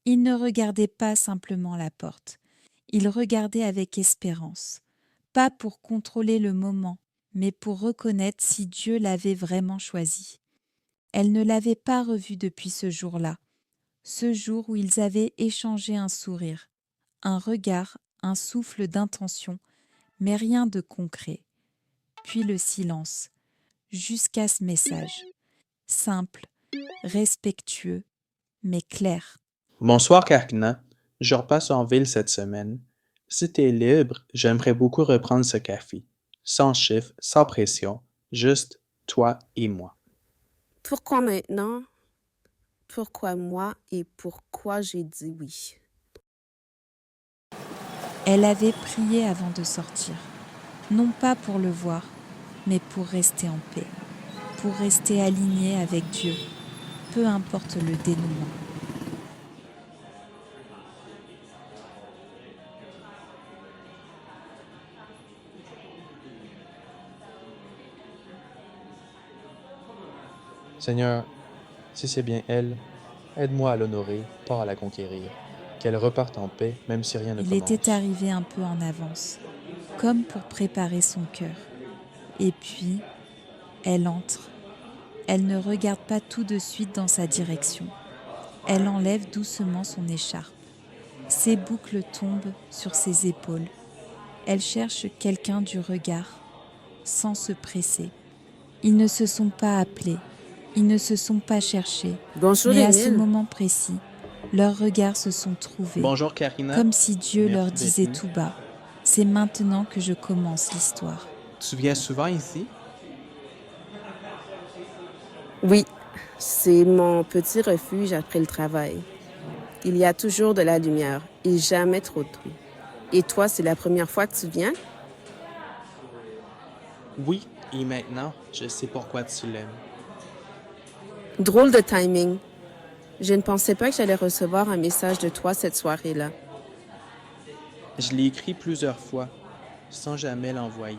Il ne regardait pas simplement la porte, il regardait avec espérance, pas pour contrôler le moment, mais pour reconnaître si Dieu l'avait vraiment choisi. Elle ne l'avait pas revu depuis ce jour-là, ce jour où ils avaient échangé un sourire, un regard, un souffle d'intention, mais rien de concret. Puis le silence, jusqu'à ce message, simple, respectueux, mais clair. Bonsoir, Karina. Je repasse en ville cette semaine. Si t'es libre, j'aimerais beaucoup reprendre ce café. Sans chiffre, sans pression, juste toi et moi. Pourquoi maintenant? Pourquoi moi et pourquoi j'ai dit oui? Elle avait prié avant de sortir, non pas pour le voir, mais pour rester en paix, pour rester alignée avec Dieu, peu importe le dénouement. Seigneur, si c'est bien elle, aide-moi à l'honorer, pas à la conquérir. Qu'elle reparte en paix, même si rien ne Il commence. était arrivé un peu en avance, comme pour préparer son cœur. Et puis, elle entre. Elle ne regarde pas tout de suite dans sa direction. Elle enlève doucement son écharpe. Ses boucles tombent sur ses épaules. Elle cherche quelqu'un du regard, sans se presser. Ils ne se sont pas appelés, ils ne se sont pas cherchés, Bonjour, mais à ce Émile. moment précis, leurs regards se sont trouvés, Bonjour, Karina. comme si Dieu leur Merci d'être disait venue. tout bas, « C'est maintenant que je commence l'histoire. Tu viens souvent ici? Oui, c'est mon petit refuge après le travail. Il y a toujours de la lumière et jamais trop de bruit. Et toi, c'est la première fois que tu viens? Oui, et maintenant, je sais pourquoi tu l'aimes. Drôle de timing. Je ne pensais pas que j'allais recevoir un message de toi cette soirée-là. Je l'ai écrit plusieurs fois, sans jamais l'envoyer.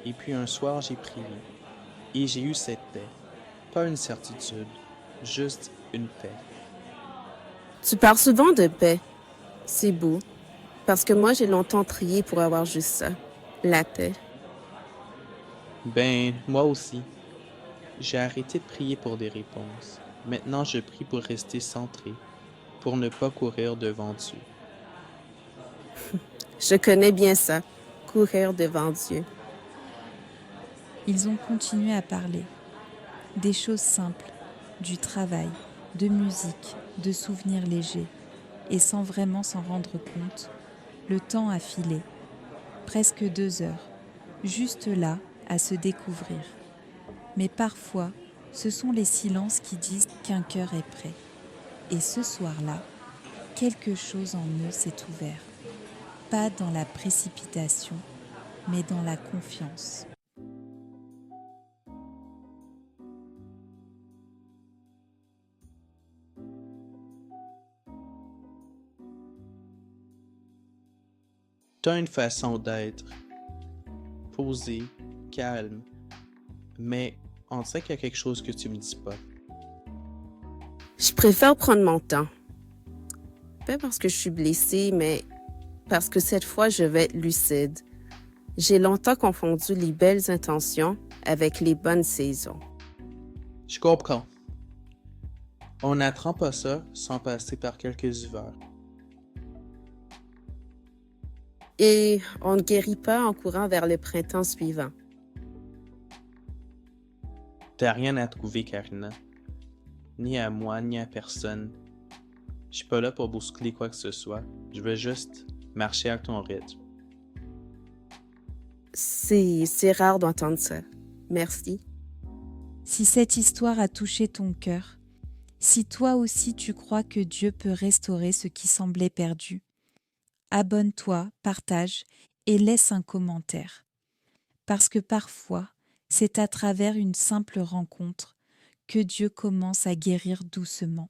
Et puis un soir, j'ai prié. Et j'ai eu cette paix. Pas une certitude, juste une paix. Tu parles souvent de paix. C'est beau. Parce que moi, j'ai longtemps prié pour avoir juste ça. La paix. Ben, moi aussi. J'ai arrêté de prier pour des réponses. Maintenant, je prie pour rester centré, pour ne pas courir devant Dieu. Je connais bien ça. Courir devant Dieu. Ils ont continué à parler. Des choses simples, du travail, de musique, de souvenirs légers. Et sans vraiment s'en rendre compte, le temps a filé. Presque 2 heures, juste là, à se découvrir. Mais parfois, ce sont les silences qui disent qu'un cœur est prêt. Et ce soir-là, quelque chose en eux s'est ouvert. Pas dans la précipitation, mais dans la confiance. T'as une façon d'être, posée, calme, mais on dirait qu'il y a quelque chose que tu me dis pas. Je préfère prendre mon temps. Pas parce que je suis blessée, mais parce que cette fois, je vais être lucide. J'ai longtemps confondu les belles intentions avec les bonnes saisons. Je comprends. On n'apprend pas ça sans passer par quelques hivers. Et on ne guérit pas en courant vers le printemps suivant. T'as rien à trouver, Karina. Ni à moi, ni à personne. Je suis pas là pour bousculer quoi que ce soit. Je veux juste marcher à ton rythme. C'est rare d'entendre ça. Merci. Si cette histoire a touché ton cœur, si toi aussi tu crois que Dieu peut restaurer ce qui semblait perdu, abonne-toi, partage et laisse un commentaire. Parce que parfois, c'est à travers une simple rencontre que Dieu commence à guérir doucement.